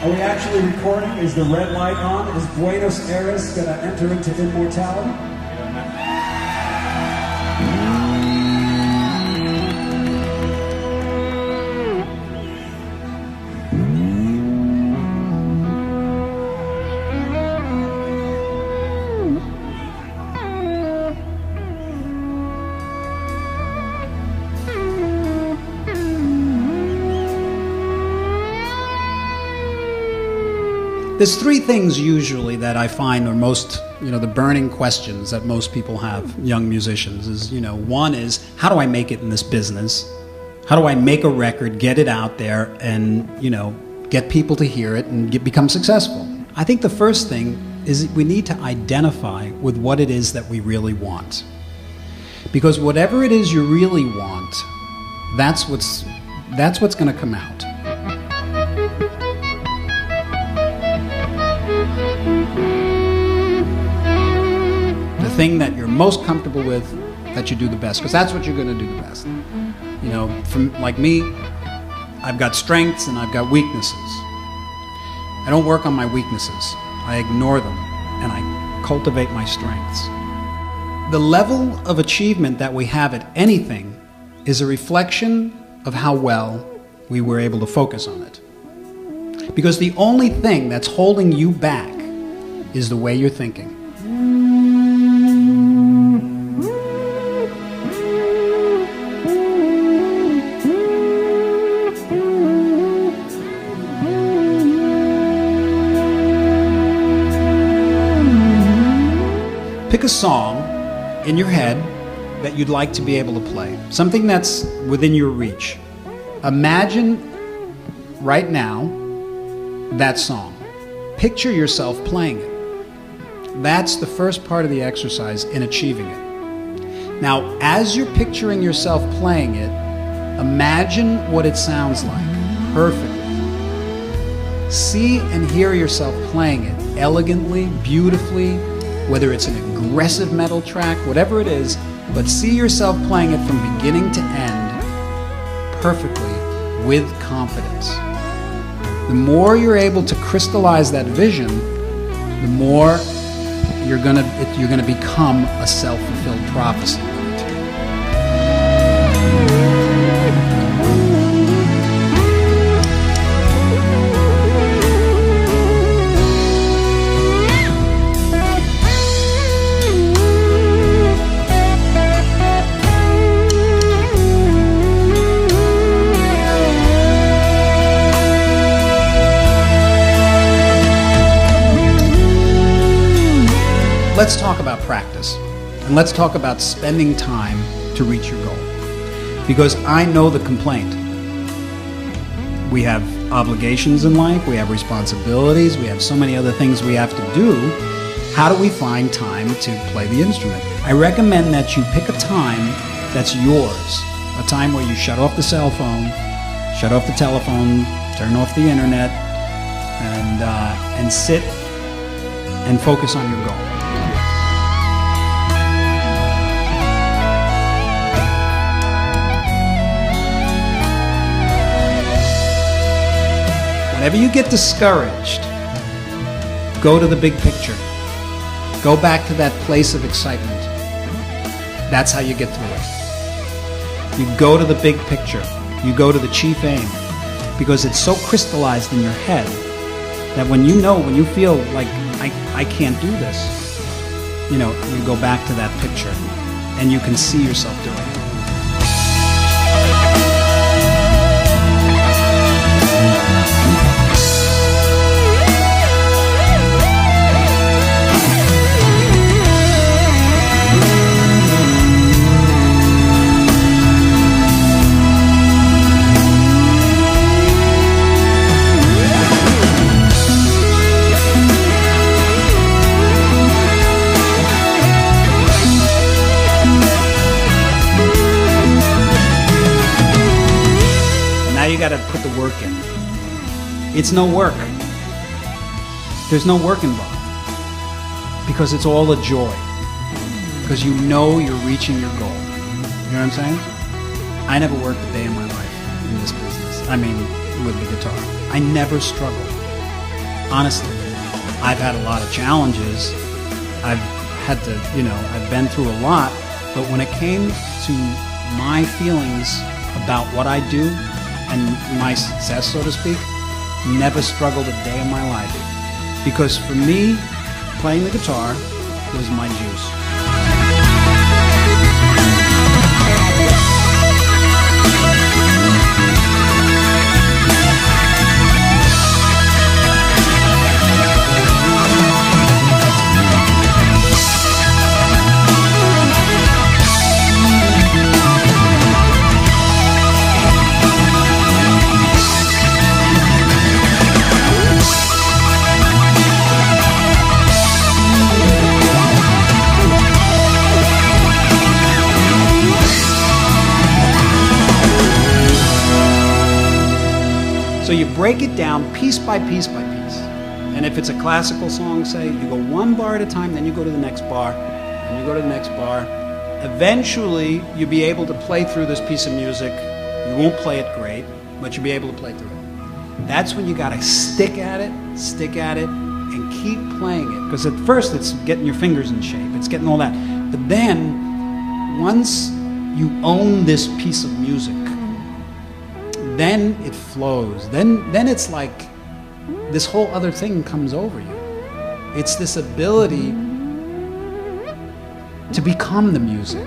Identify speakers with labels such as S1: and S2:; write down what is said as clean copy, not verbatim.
S1: Are we actually recording? Is the red light on? Is Buenos Aires going to enter into immortality?
S2: There's three things usually that I find are most, the burning questions that most people have, young musicians, is, one is, how do I make it in this business? How do I make a record, get it out there, and, get people to hear it and become successful? I think the first thing is we need to identify with what it is that we really want. Because whatever it is you really want, that's what's going to come out. The thing that you're most comfortable with, that you do the best, because that's what you're going to do the best. From like me, I've got strengths and I've got weaknesses. I don't work on my weaknesses. I ignore them and I cultivate my strengths. The level of achievement that we have at anything is a reflection of how well we were able to focus on it. Because the only thing that's holding you back is the way you're thinking. Pick a song in your head that you'd like to be able to play. Something that's within your reach. Imagine right now that song. Picture yourself playing it. That's the first part of the exercise in achieving it. Now, as you're picturing yourself playing it, imagine what it sounds like perfectly. See and hear yourself playing it elegantly, beautifully, whether it's an aggressive metal track, whatever it is, but see yourself playing it from beginning to end perfectly with confidence. The more you're able to crystallize that vision, the more you're gonna become a self-fulfilled prophecy. Let's talk about practice, and let's talk about spending time to reach your goal. Because I know the complaint. We have obligations in life, we have responsibilities, we have so many other things we have to do. How do we find time to play the instrument? I recommend that you pick a time that's yours, a time where you shut off the cell phone, shut off the telephone, turn off the internet, and sit and focus on your goal. Whenever you get discouraged, go to the big picture. Go back to that place of excitement. That's how you get through it. You go to the big picture. You go to the chief aim. Because it's so crystallized in your head that when you feel like, I can't do this, you go back to that picture and you can see yourself doing it. You got to put the work in. It's no work. There's no work involved because it's all a joy. Because you're reaching your goal. You know what I'm saying? I never worked a day in my life in this business. I mean, with the guitar. I never struggled. honestly, I've had a lot of challenges. I've had to, I've been through a lot. But when it came to my feelings about what I do and my success, so to speak, never struggled a day in my life. Because for me, playing the guitar was my juice. So you break it down piece by piece by piece. And if it's a classical song, say, you go one bar at a time, then you go to the next bar, and you go to the next bar. Eventually, you'll be able to play through this piece of music. You won't play it great, but you'll be able to play through it. That's when you gotta stick at it, and keep playing it. Because at first, it's getting your fingers in shape, it's getting all that. But then, once you own this piece of music, then it flows. Then it's like this whole other thing comes over you. It's this ability to become the music.